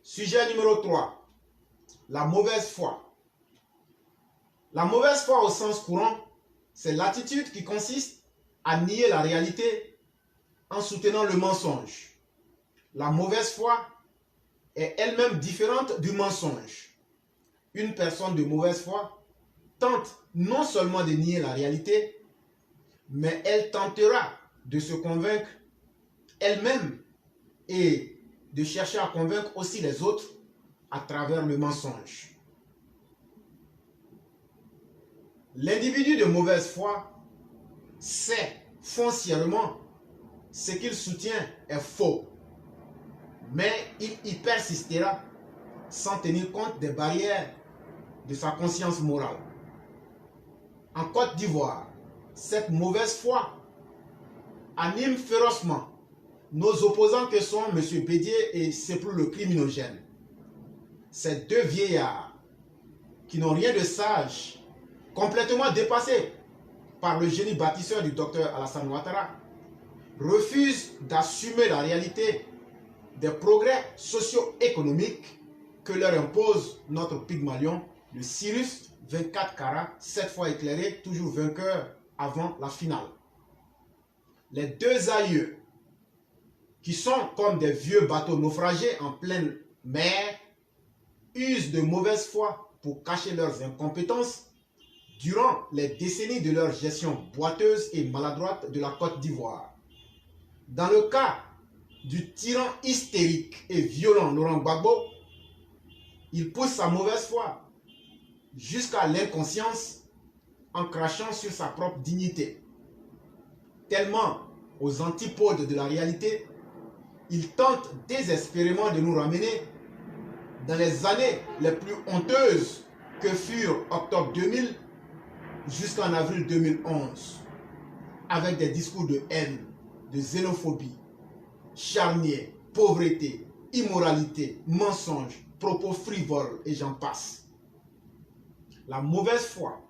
Sujet numéro 3. La mauvaise foi. La mauvaise foi au sens courant, c'est l'attitude qui consiste à nier la réalité en soutenant le mensonge. La mauvaise foi est elle-même différente du mensonge. Une personne de mauvaise foi tente non seulement de nier la réalité, mais elle tentera de se convaincre elle-même et de chercher à convaincre aussi les autres à travers le mensonge. L'individu de mauvaise foi sait foncièrement ce qu'il soutient est faux, mais il y persistera sans tenir compte des barrières de sa conscience morale. En Côte d'Ivoire, cette mauvaise foi anime férocement nos opposants que sont M. Bédier et Seplou le criminogène. Ces deux vieillards qui n'ont rien de sage, complètement dépassés par le génie bâtisseur du docteur Alassane Ouattara, refusent d'assumer la réalité des progrès socio-économiques que leur impose notre Pygmalion, le Cyrus 24 carats, 7 fois éclairé, toujours vainqueur avant la finale. Les deux aïeux, qui sont comme des vieux bateaux naufragés en pleine mer, usent de mauvaise foi pour cacher leurs incompétences durant les décennies de leur gestion boiteuse et maladroite de la Côte d'Ivoire. Dans le cas du tyran hystérique et violent Laurent Gbagbo, il pousse sa mauvaise foi jusqu'à l'inconscience en crachant sur sa propre dignité. Tellement aux antipodes de la réalité, il tente désespérément de nous ramener dans les années les plus honteuses que furent octobre 2000 jusqu'en avril 2011, avec des discours de haine, de xénophobie, charnier, pauvreté, immoralité, mensonge, propos frivoles et j'en passe. La mauvaise foi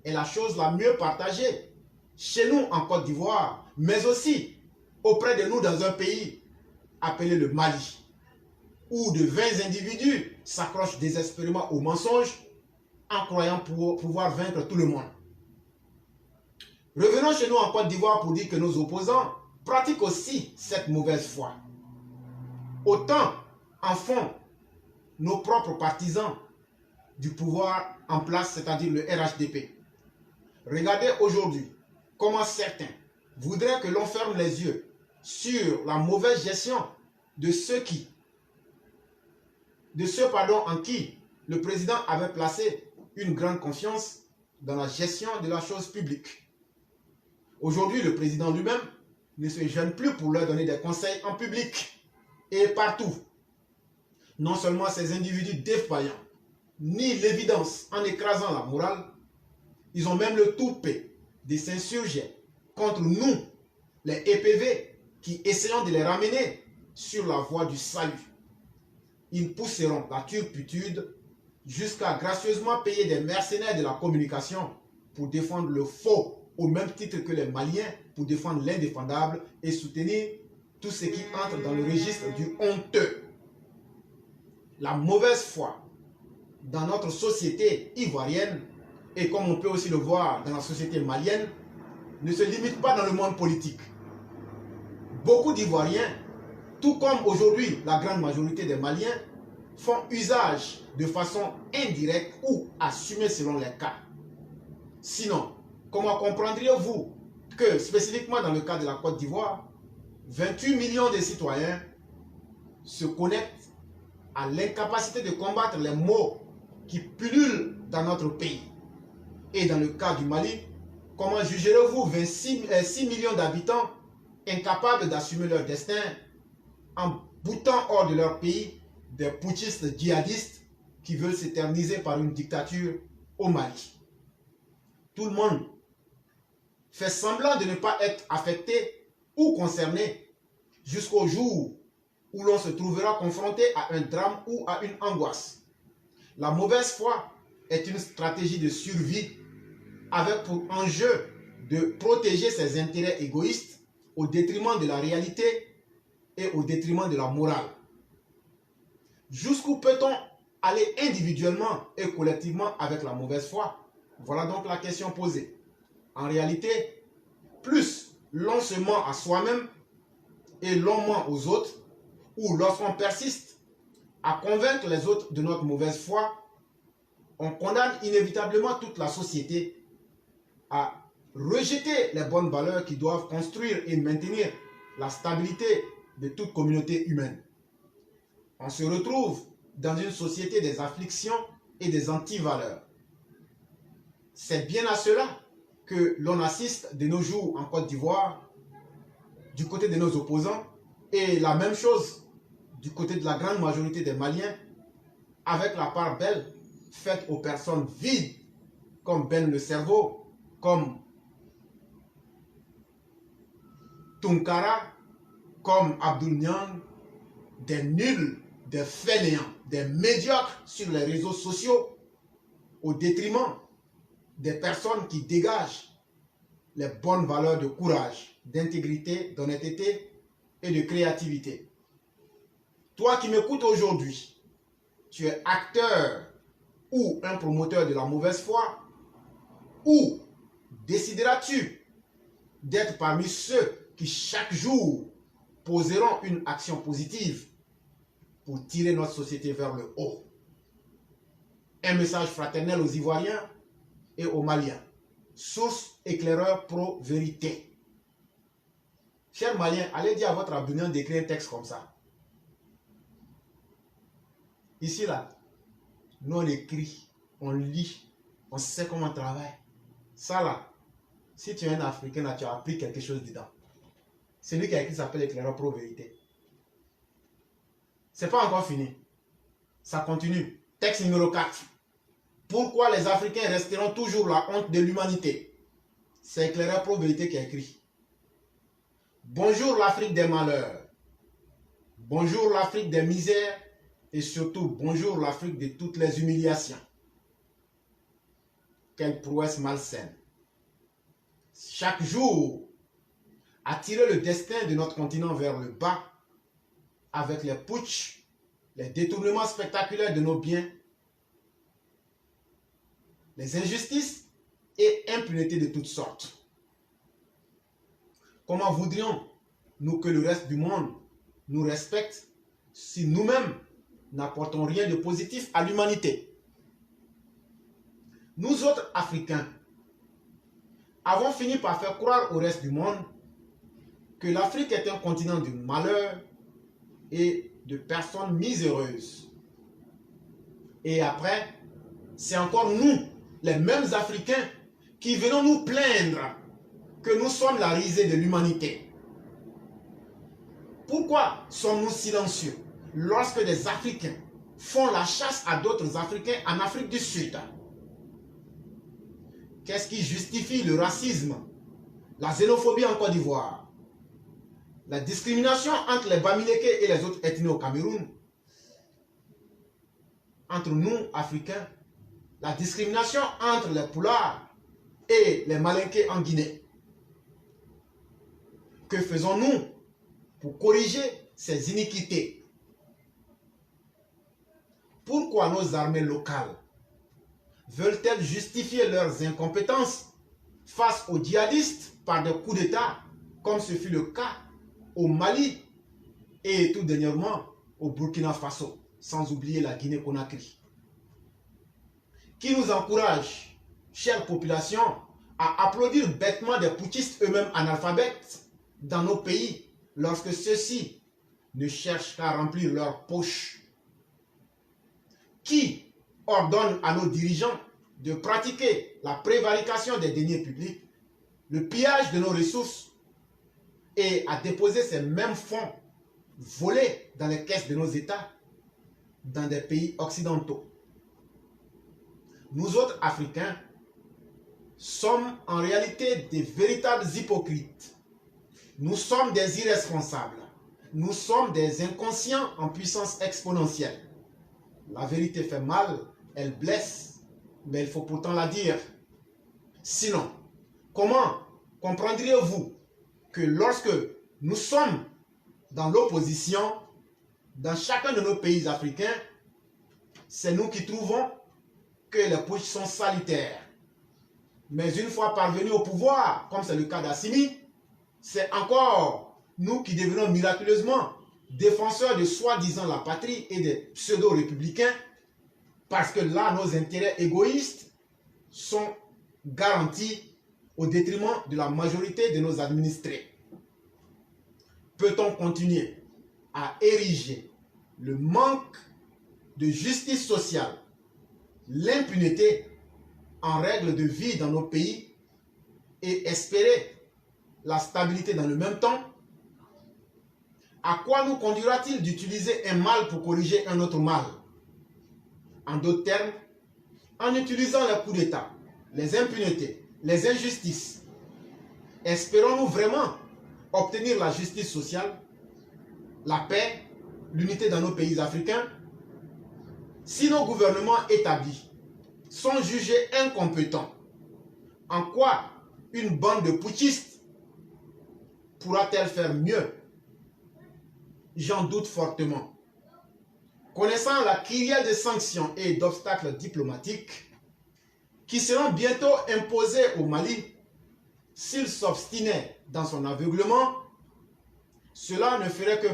est la chose la mieux partagée chez nous en Côte d'Ivoire, mais aussi auprès de nous dans un pays appelé le Mali, où de 20 individus s'accrochent désespérément au mensonge en croyant pouvoir vaincre tout le monde. Revenons chez nous en Côte d'Ivoire pour dire que nos opposants pratiquent aussi cette mauvaise foi. Autant en font nos propres partisans du pouvoir en place, c'est-à-dire le RHDP. Regardez aujourd'hui comment certains voudraient que l'on ferme les yeux sur la mauvaise gestion de ceux en qui le président avait placé une grande confiance dans la gestion de la chose publique. Aujourd'hui, le président lui-même ne se gêne plus pour leur donner des conseils en public et partout. Non seulement ces individus défaillants nient l'évidence en écrasant la morale, ils ont même le toupet de s'insurger contre nous, les EPV, qui essayons de les ramener sur la voie du salut. Ils pousseront la turpitude jusqu'à gracieusement payer des mercenaires de la communication pour défendre le faux, au même titre que les Maliens pour défendre l'indéfendable et soutenir tout ce qui entre dans le registre du honteux. La mauvaise foi dans notre société ivoirienne, et comme on peut aussi le voir dans la société malienne, ne se limite pas dans le monde politique. Beaucoup d'Ivoiriens, tout comme aujourd'hui la grande majorité des Maliens, font usage de façon indirecte ou assumée selon les cas. Sinon, comment comprendriez-vous que, spécifiquement dans le cas de la Côte d'Ivoire, 28 millions de citoyens se connectent à l'incapacité de combattre les maux qui pullulent dans notre pays? Et dans le cas du Mali, comment jugerez-vous 6 millions d'habitants incapables d'assumer leur destin en boutant hors de leur pays des putschistes djihadistes qui veulent s'éterniser par une dictature au Mali? Tout le monde fait semblant de ne pas être affecté ou concerné jusqu'au jour où l'on se trouvera confronté à un drame ou à une angoisse. La mauvaise foi est une stratégie de survie avec pour enjeu de protéger ses intérêts égoïstes au détriment de la réalité et au détriment de la morale. Jusqu'où peut-on aller individuellement et collectivement avec la mauvaise foi? Voilà donc la question posée. En réalité, plus l'on se ment à soi-même et l'on ment aux autres, ou lorsqu'on persiste à convaincre les autres de notre mauvaise foi, on condamne inévitablement toute la société à rejeter les bonnes valeurs qui doivent construire et maintenir la stabilité de toute communauté humaine. On se retrouve dans une société des afflictions et des antivaleurs. C'est bien à cela que l'on assiste de nos jours en Côte d'Ivoire, du côté de nos opposants, et la même chose du côté de la grande majorité des Maliens, avec la part belle faite aux personnes vides, comme Ben le Cerveau, comme Tunkara, comme Abdoul Niang, des nuls, des fainéants, des médiocres sur les réseaux sociaux, au détriment des personnes qui dégagent les bonnes valeurs de courage, d'intégrité, d'honnêteté et de créativité. Toi qui m'écoutes aujourd'hui, tu es acteur ou un promoteur de la mauvaise foi, ou décideras-tu d'être parmi ceux qui chaque jour poseront une action positive pour tirer notre société vers le haut? Un message fraternel aux Ivoiriens et aux Maliens. Source éclaireur pro vérité. Chers Maliens, allez dire à votre abonné d'écrire un texte comme ça. Ici, là, nous on écrit, on lit, on sait comment on travaille. Ça là, si tu es un Africain, là, tu as appris quelque chose dedans. Celui qui a écrit s'appelle éclaireur pro vérité. C'est pas encore fini. Ça continue. Texte numéro 4. Pourquoi les Africains resteront toujours la honte de l'humanité? C'est éclaireur pro vérité qui a écrit. Bonjour l'Afrique des malheurs. Bonjour l'Afrique des misères. Et surtout, bonjour l'Afrique de toutes les humiliations. Quelle prouesse malsaine. Chaque jour, attirer le destin de notre continent vers le bas avec les putschs, les détournements spectaculaires de nos biens, les injustices et impunité de toutes sortes. Comment voudrions-nous que le reste du monde nous respecte si nous-mêmes n'apportons rien de positif à l'humanité? Nous autres Africains avons fini par faire croire au reste du monde que l'Afrique est un continent de malheur et de personnes miséreuses. Et après, c'est encore nous, les mêmes Africains, qui venons nous plaindre que nous sommes la risée de l'humanité. Pourquoi sommes-nous silencieux lorsque des Africains font la chasse à d'autres Africains en Afrique du Sud? Qu'est-ce qui justifie le racisme, la xénophobie en Côte d'Ivoire, la discrimination entre les Bamileke et les autres ethnies au Cameroun, entre nous, Africains, la discrimination entre les Poulards et les Malinké en Guinée? Que faisons-nous pour corriger ces iniquités? Pourquoi nos armées locales veulent-elles justifier leurs incompétences face aux djihadistes par des coups d'État, comme ce fut le cas au Mali et tout dernièrement au Burkina Faso, sans oublier la Guinée-Conakry? Qui nous encourage, chère population, à applaudir bêtement des putschistes eux-mêmes analphabètes dans nos pays lorsque ceux-ci ne cherchent qu'à remplir leurs poches? Qui ordonne à nos dirigeants de pratiquer la prévarication des deniers publics, le pillage de nos ressources et à déposer ces mêmes fonds volés dans les caisses de nos États dans des pays occidentaux? Nous autres Africains sommes en réalité des véritables hypocrites. Nous sommes des irresponsables. Nous sommes des inconscients en puissance exponentielle. La vérité fait mal, elle blesse, mais il faut pourtant la dire. Sinon, comment comprendriez-vous que lorsque nous sommes dans l'opposition, dans chacun de nos pays africains, c'est nous qui trouvons que les putschs sont salutaires. Mais une fois parvenus au pouvoir, comme c'est le cas d'Assimi, c'est encore nous qui devenons miraculeusement défenseurs de soi-disant la patrie et des pseudo-républicains, parce que là, nos intérêts égoïstes sont garantis au détriment de la majorité de nos administrés. Peut-on continuer à ériger le manque de justice sociale, l'impunité en règle de vie dans nos pays et espérer la stabilité dans le même temps? À quoi nous conduira-t-il d'utiliser un mal pour corriger un autre mal? En d'autres termes, en utilisant les coups d'État, les impunités, les injustices, espérons-nous vraiment obtenir la justice sociale, la paix, l'unité dans nos pays africains? Si nos gouvernements établis sont jugés incompétents, en quoi une bande de putschistes pourra-t-elle faire mieux? J'en doute fortement. Connaissant la kyrielle de sanctions et d'obstacles diplomatiques qui seront bientôt imposés au Mali, s'il s'obstinait dans son aveuglement, cela ne ferait que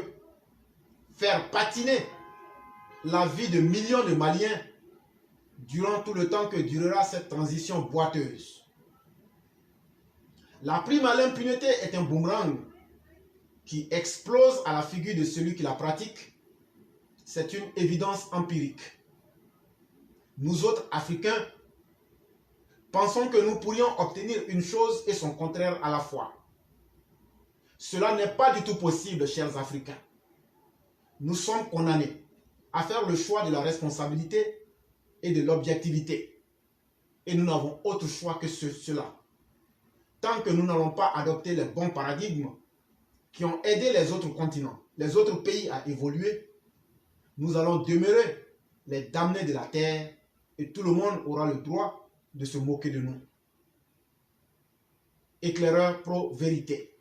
faire patiner la vie de millions de Maliens durant tout le temps que durera cette transition boiteuse. La prime à l'impunité est un boomerang qui explose à la figure de celui qui la pratique. C'est une évidence empirique. Nous autres Africains pensons que nous pourrions obtenir une chose et son contraire à la fois. Cela n'est pas du tout possible, chers Africains. Nous sommes condamnés à faire le choix de la responsabilité et de l'objectivité. Et nous n'avons autre choix que cela. Tant que nous n'allons pas adopter les bons paradigmes qui ont aidé les autres continents, les autres pays à évoluer, nous allons demeurer les damnés de la terre et tout le monde aura le droit de se moquer de nous. Éclaireur pro vérité.